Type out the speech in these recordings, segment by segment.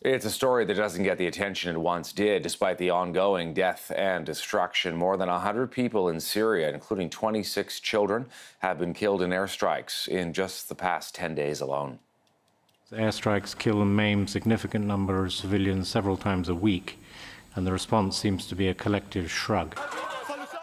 It's a story that doesn't get the attention it once did, despite the ongoing death and destruction. More than 100 people in Syria, including 26 children, have been killed in airstrikes in just the past 10 days alone. The airstrikes kill and maim significant number of civilians several times a week, and the response seems to be a collective shrug.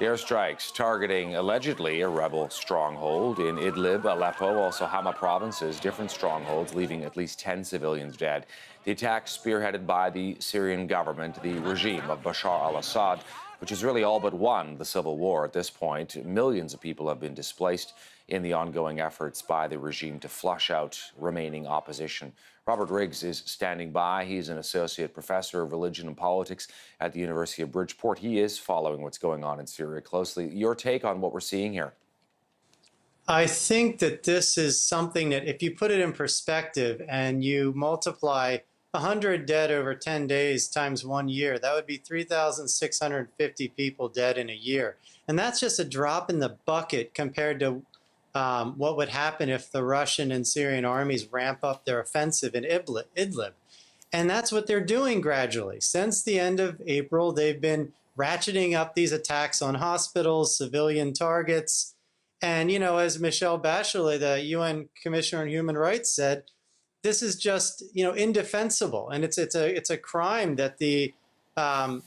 The airstrikes targeting allegedly a rebel stronghold in Idlib, Aleppo, also Hama provinces, different strongholds, leaving at least 10 civilians dead. The attack spearheaded by the Syrian government, the regime of Bashar al-Assad, which has really all but won the civil war at this point. Millions of people have been displaced in the ongoing efforts by the regime to flush out remaining opposition. Robert Riggs is standing by. He's an associate professor of religion and politics at the University of Bridgeport. He is following what's going on in Syria closely. Your take on what we're seeing here? I think that this is something that if you put it in perspective and you multiply 100 dead over 10 days times 1 year, that would be 3,650 people dead in a year. And that's just a drop in the bucket compared to what would happen if the Russian and Syrian armies ramp up their offensive in Idlib. And that's what they're doing gradually. Since the end of April, they've been ratcheting up these attacks on hospitals, civilian targets. And, you know, as Michelle Bachelet, the UN Commissioner on Human Rights, said, this is just, you know, indefensible. And it's a crime that the 5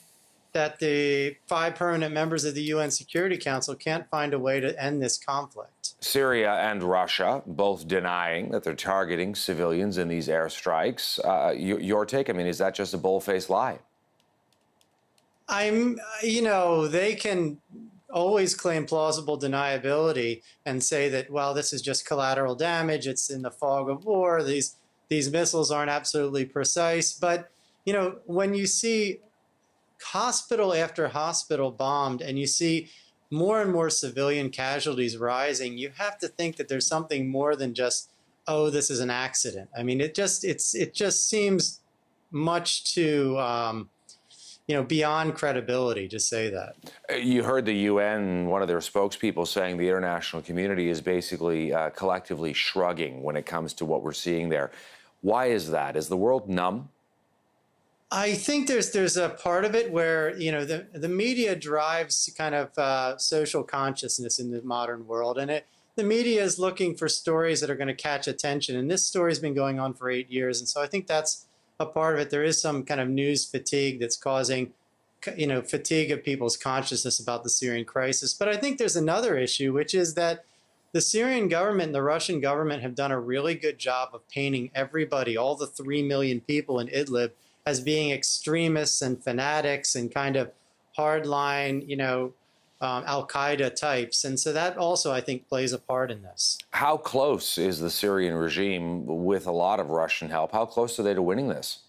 permanent members of the UN Security Council can't find a way to end this conflict. Syria and Russia both denying that they're targeting civilians in these airstrikes. Your take? I mean, is that just a bull-faced lie? You know, they can always claim plausible deniability and say that, well, this is just collateral damage. It's in the fog of war. These missiles aren't absolutely precise. But, you know, when you see hospital after hospital bombed and you see more and more civilian casualties rising, you have to think that there's something more than just, oh, this is an accident. I mean, it just seems much too you know, beyond credibility to say that. You heard the UN, one of their spokespeople, saying the international community is basically collectively shrugging when it comes to what we're seeing there. Why is that? Is the world numb? I think there's a part of it where, you know, the media drives kind of social consciousness in the modern world, and the media is looking for stories that are going to catch attention. And this story's been going on for 8 years, and so I think that's a part of it. There is some kind of news fatigue that's causing, you know, fatigue of people's consciousness about the Syrian crisis. But I think there's another issue, which is that the Syrian government and the Russian government have done a really good job of painting everybody, all the 3 million people in Idlib, as being extremists and fanatics and kind of hardline, you know, Al-Qaeda types. And so that also, I think, plays a part in this. How close is the Syrian regime, with a lot of Russian help, how close are they to winning this?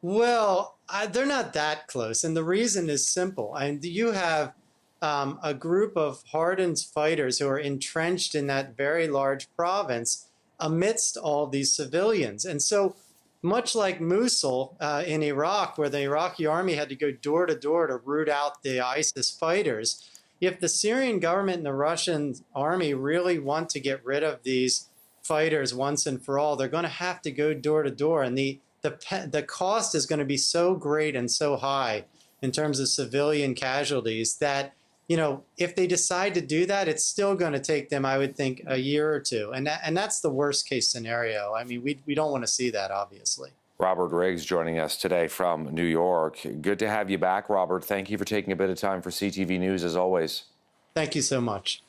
Well, they're not that close. And the reason is simple. And you have a group of hardened fighters who are entrenched in that very large province amidst all these civilians. And so much like Mosul in Iraq, where the Iraqi army had to go door to door to root out the ISIS fighters, if the Syrian government and the Russian army really want to get rid of these fighters once and for all, they're going to have to go door to door. And the cost is going to be so great and so high in terms of civilian casualties that, you know, if they decide to do that, it's still going to take them, I would think, a year or two. And that's the worst case scenario. I mean, we don't want to see that, obviously. Robert Riggs joining us today from New York. Good to have you back, Robert. Thank you for taking a bit of time for CTV News, as always. Thank you so much.